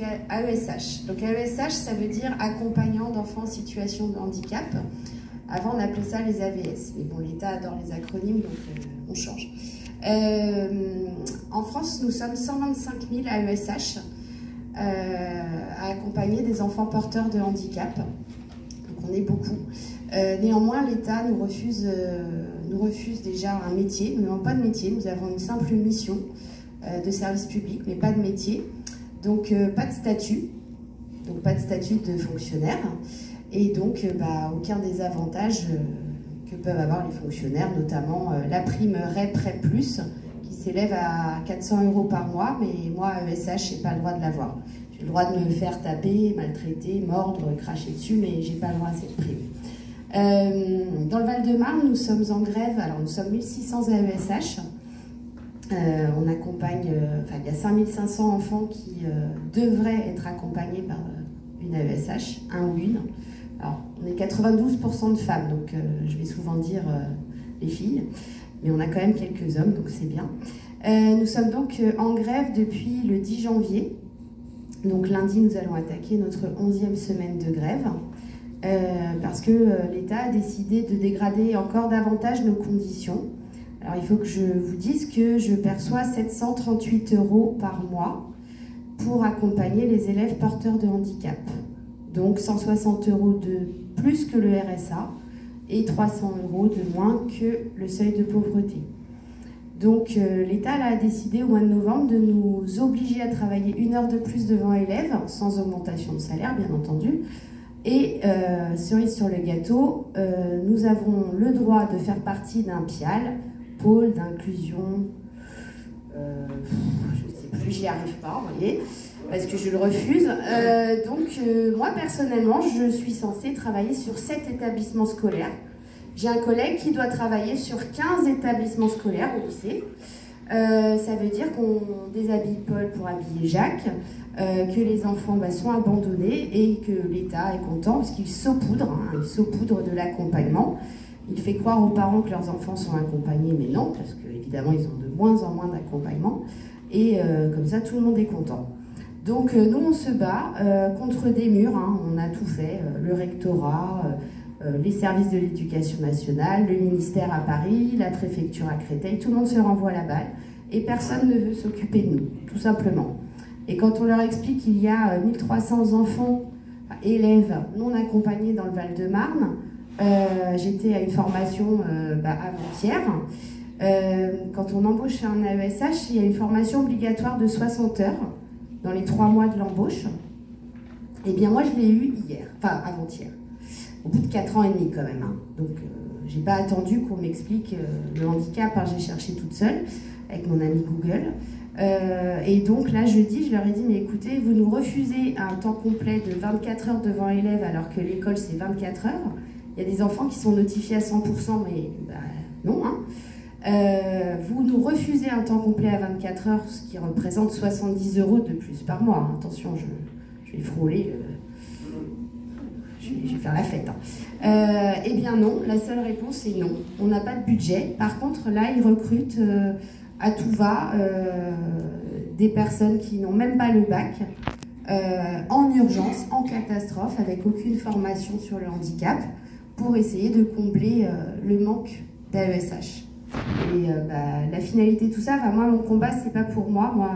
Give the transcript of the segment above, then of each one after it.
AESH. Donc AESH, ça veut dire accompagnant d'enfants en situation de handicap. Avant, on appelait ça les AVS. Mais bon, l'État adore les acronymes, donc on change. En France, nous sommes 125 000 AESH à accompagner des enfants porteurs de handicap. Donc on est beaucoup. Néanmoins, l'État nous refuse déjà un métier. Nous n'avons pas de métier, nous avons une simple mission de service public, mais pas de métier. Donc pas de statut, de fonctionnaire, et donc aucun des avantages que peuvent avoir les fonctionnaires, notamment la prime REP, REP+, qui s'élève à 400 € par mois, mais moi, AESH, je n'ai pas le droit de l'avoir. J'ai le droit de me faire taper, maltraiter, mordre, cracher dessus, mais je n'ai pas le droit à cette prime. Dans le Val-de-Marne, nous sommes en grève, alors nous sommes 1600 AESH. On accompagne, il y a 5500 enfants qui devraient être accompagnés par une AESH, un ou une. Alors, on est 92% de femmes, donc je vais souvent dire les filles, mais on a quand même quelques hommes, donc c'est bien. Nous sommes donc en grève depuis le 10 janvier. Donc lundi, nous allons attaquer notre 11e semaine de grève, parce que l'État a décidé de dégrader encore davantage nos conditions. Alors, il faut que je vous dise que je perçois 738 € par mois pour accompagner les élèves porteurs de handicap. Donc, 160 € de plus que le RSA et 300 € de moins que le seuil de pauvreté. Donc, l'État a décidé au mois de novembre de nous obliger à travailler 1 heure de plus devant élèves, sans augmentation de salaire, bien entendu. Et cerise sur le gâteau, nous avons le droit de faire partie d'un PIAL, pôle d'inclusion, je ne sais plus, j'y arrive pas, vous voyez, parce que je le refuse. Moi, personnellement, je suis censée travailler sur 7 établissements scolaires. J'ai un collègue qui doit travailler sur 15 établissements scolaires au lycée. Ça veut dire qu'on déshabille Paul pour habiller Jacques, que les enfants sont abandonnés et que l'État est content parce qu'il saupoudre, il saupoudre de l'accompagnement. Il fait croire aux parents que leurs enfants sont accompagnés, mais non, parce qu'évidemment, ils ont de moins en moins d'accompagnement. Et comme ça, tout le monde est content. Donc, nous, on se bat contre des murs. On a tout fait, le rectorat, les services de l'éducation nationale, le ministère à Paris, la préfecture à Créteil. Tout le monde se renvoie la balle et personne ne veut s'occuper de nous, tout simplement. Et quand on leur explique qu'il y a 1300 enfants, élèves non accompagnés dans le Val-de-Marne, j'étais à une formation avant-hier. Quand on embauche un AESH, il y a une formation obligatoire de 60 heures dans les 3 mois de l'embauche. Eh bien, moi, je l'ai eu hier, enfin avant-hier, au bout de 4 ans et demi quand même. Donc, j'ai pas attendu qu'on m'explique le handicap, j'ai cherché toute seule avec mon ami Google. Et donc là, jeudi, je leur ai dit, mais écoutez, vous nous refusez un temps complet de 24 heures devant élève alors que l'école, c'est 24 heures. Il y a des enfants qui sont notifiés à 100%, mais non. Vous nous refusez un temps complet à 24 heures, ce qui représente 70 € de plus par mois. Attention, je vais frôler, je vais faire la fête. Eh bien non, la seule réponse est non. On n'a pas de budget. Par contre, là, ils recrutent à tout va des personnes qui n'ont même pas le bac, en urgence, en catastrophe, avec aucune formation sur le handicap, pour essayer de combler le manque d'AESH. Et la finalité de tout ça, moi, mon combat, c'est pas pour moi. Moi,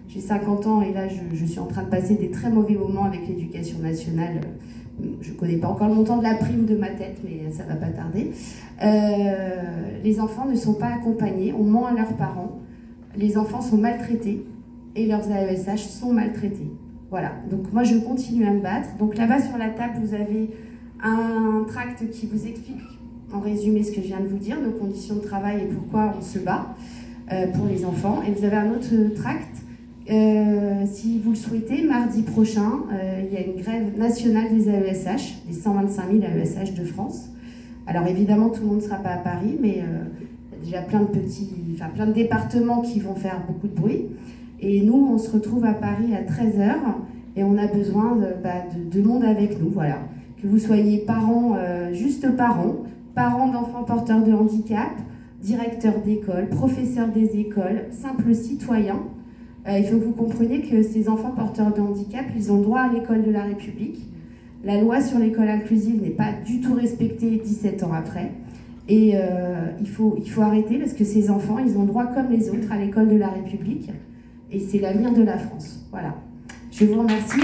j'ai 50 ans et là, je suis en train de passer des très mauvais moments avec l'éducation nationale. Je connais pas encore le montant de la prime de ma tête, mais ça va pas tarder. Les enfants ne sont pas accompagnés, on ment à leurs parents. Les enfants sont maltraités et leurs AESH sont maltraités. Voilà, donc moi, je continue à me battre. Donc là-bas, sur la table, vous avez un tract qui vous explique en résumé ce que je viens de vous dire, nos conditions de travail et pourquoi on se bat pour les enfants. Et vous avez un autre tract, si vous le souhaitez, mardi prochain, il y a une grève nationale des AESH, des 125 000 AESH de France. Alors évidemment, tout le monde ne sera pas à Paris, mais il y a déjà plein de départements qui vont faire beaucoup de bruit. Et nous, on se retrouve à Paris à 13 h et on a besoin de monde avec nous, voilà. Que vous soyez parents, juste parents d'enfants porteurs de handicap, directeurs d'école, professeurs des écoles, simples citoyens. Il faut que vous compreniez que ces enfants porteurs de handicap, ils ont droit à l'école de la République. La loi sur l'école inclusive n'est pas du tout respectée 17 ans après. Et il faut arrêter parce que ces enfants, ils ont droit comme les autres à l'école de la République. Et c'est l'avenir de la France. Voilà. Je vous remercie.